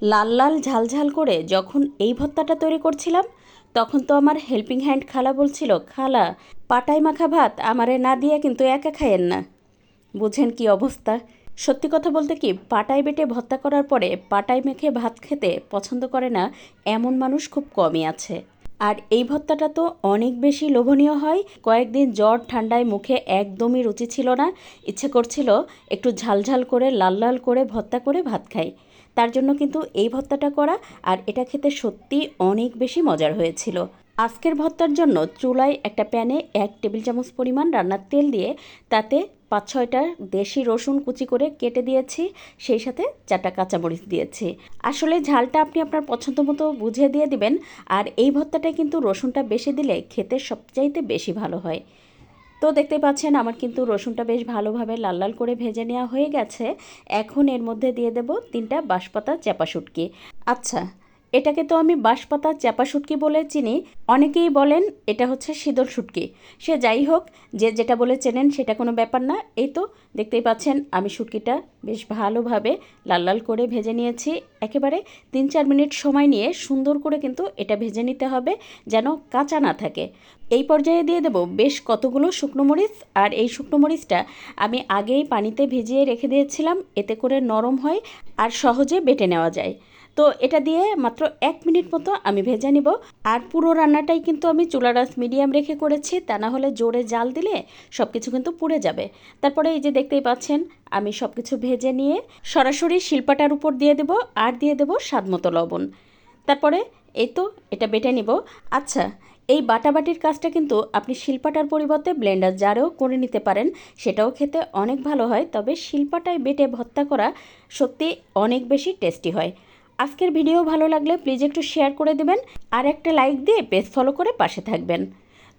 লাল লাল ঝালঝাল করে যখন এই ভর্তাটা তৈরি করছিলাম, তখন তো আমার হেল্পিং হ্যান্ড খালা বলছিল, খালা পাটায় মাখা ভাত আমারে না দিয়ে কিন্তু একা খাইয়েন না। বুঝেন কি অবস্থা। সত্যি কথা বলতে কি, পাটায় বেটে ভর্তা করার পরে পাটায় মেখে ভাত খেতে পছন্দ করে না এমন মানুষ খুব কমই আছে। আর এই ভর্তাটা তো অনেক বেশি লোভনীয় হয়। কয়েকদিন জ্বর ঠান্ডায় মুখে একদমই রুচি ছিল না, ইচ্ছে করছিল একটু ঝালঝাল করে লাল লাল করে ভর্তা করে ভাত খাই। তার জন্য কিন্তু এই ভর্তাটা করা, আর এটা খেতে সত্যি অনেক বেশি মজার হয়েছিল। আজকের ভর্তার জন্য চুলায় একটা প্যানে 1 টেবিল চামচ পরিমাণ রান্নার তেল দিয়ে তাতে 5-6টা দেশি রসুন কুচি করে কেটে দিয়েছি, সেই সাথে 4টা কাঁচামরিচ দিয়েছি। আসলে ঝালটা আপনি আপনার পছন্দ মতো বুঝে দিয়ে দিবেন। আর এই ভর্তাটায় কিন্তু রসুনটা বেশি দিলে খেতে সবচাইতে বেশি ভালো হয়। তো দেখতে পাচ্ছেন আমার কিন্তু রসুনটা বেশ ভালোভাবে লাল লাল করে ভেজে নেওয়া হয়ে গেছে। এখন এর মধ্যে দিয়ে দেব 3টা বাঁশপাতা চ্যাপা শুটকি। আচ্ছা, এটাকে তো আমি বাঁশপাতা চ্যাপা শুটকি বলে চিনি, অনেকেই বলেন এটা হচ্ছে শীতল শুটকি। সে যাই হোক, যে যেটা বলে চেনেন সেটা কোনো ব্যাপার না। এই তো দেখতেই পাচ্ছেন আমি শুটকিটা বেশ ভালোভাবে লাল লাল করে ভেজে নিয়েছি। একেবারে 3-4 মিনিট সময় নিয়ে সুন্দর করে কিন্তু এটা ভেজে নিতে হবে, যেন কাঁচা না থাকে। এই পর্যায়ে দিয়ে দেব বেশ কতগুলো শুকনো মরিচ। আর এই শুকনো মরিচটা আমি আগেই পানিতে ভিজিয়ে রেখে দিয়েছিলাম, এতে করে নরম হয় আর সহজে বেটে নেওয়া যায়। তো এটা দিয়ে মাত্র 1 মিনিট মতো আমি ভেজে নিব। আর পুরো রান্নাটাই কিন্তু আমি চুলার আঁচ মিডিয়াম রেখে করেছি, তা না হলে জোরে জাল দিলে সব কিছু কিন্তু পুড়ে যাবে। তারপরে এই যে দেখতেই পাচ্ছেন আমি সব কিছু ভেজে নিয়ে সরাসরি শিলপাটার উপর দিয়ে দেব, আর দিয়ে দেব স্বাদমতো লবণ। তারপরে এই তো এটা বেটে নিব। আচ্ছা, এই বাটাবাটির কাজটা কিন্তু আপনি শিলপাটার পরিবর্তে ব্লেন্ডার জারেও করে নিতে পারেন, সেটাও খেতে অনেক ভালো হয়। তবে শিলপাটায় বেটে ভর্তা করা সত্যি অনেক বেশি টেস্টি হয়। আজকের ভিডিও ভালো লাগলে প্লিজ একটু শেয়ার করে দেবেন, আর একটা লাইক দিয়ে পেজ ফলো করে পাশে থাকবেন।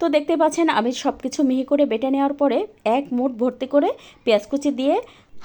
তো দেখতে পাচ্ছেন আমি সব কিছু মিহি করে বেটে নেওয়ার পরে এক মুঠ ভর্তি করে পেঁয়াজ কুচি দিয়ে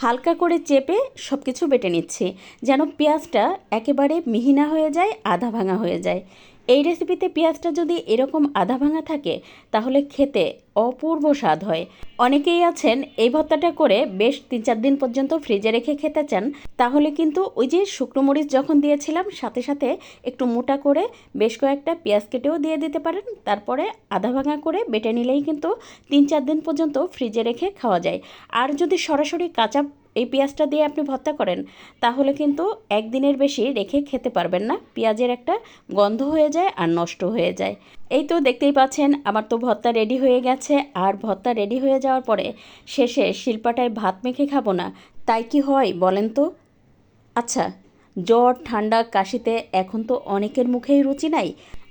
হালকা করে চেপে সব কিছু বেটে নিচ্ছি, যেন পেঁয়াজটা একেবারে মিহি না হয়ে যায়, আধা ভাঙা হয়ে যায়। এই রেসিপিতে পেঁয়াজটা যদি এরকম আধা ভাঙা থাকে তাহলে খেতে অপূর্ব স্বাদ হয়। অনেকেই আছেন এই ভর্তাটা করে বেশ 3-4 দিন পর্যন্ত ফ্রিজে রেখে খেতে চান, তাহলে কিন্তু ওই যে শুকনো মরিচ যখন দিয়েছিলাম সাথে সাথে একটু মোটা করে বেশ কয়েকটা পেঁয়াজ কেটেও দিয়ে দিতে পারেন। তারপরে আধা ভাঙা করে বেটে নিলেই কিন্তু 3-4 দিন পর্যন্ত ফ্রিজে রেখে খাওয়া যায়। আর যদি সরাসরি কাঁচা এই পেঁয়াজটা দিয়ে আপনি ভর্তা করেন তাহলে কিন্তু একদিনের বেশি রেখে খেতে পারবেন না, পেঁয়াজের একটা গন্ধ হয়ে যায় আর নষ্ট হয়ে যায়। এই তো দেখতেই পাচ্ছেন আমার তো ভর্তা রেডি হয়ে গেছে। আর ভর্তা রেডি হয়ে যাওয়ার পরে শেষে শিলপাটায় ভাত মেখে খাবো না, তাই কি হয় বলেন তো? আচ্ছা, জ্বর ঠান্ডা কাশিতে এখন তো অনেকের মুখেই রুচি নাই।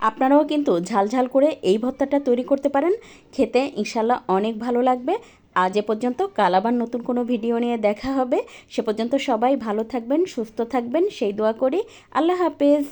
আপনারাও কিন্তু ঝালঝাল করে এই ভর্তাটা তৈরি করতে পারেন, খেতে ইনশাল্লাহ অনেক ভালো লাগবে। আজ এ পর্যন্ত, কাল আবার নতুন কোনো ভিডিও নিয়ে দেখা হবে। সে পর্যন্ত সবাই ভালো থাকবেন, সুস্থ থাকবেন সেই দোয়া করি। আল্লাহ হাফেজ।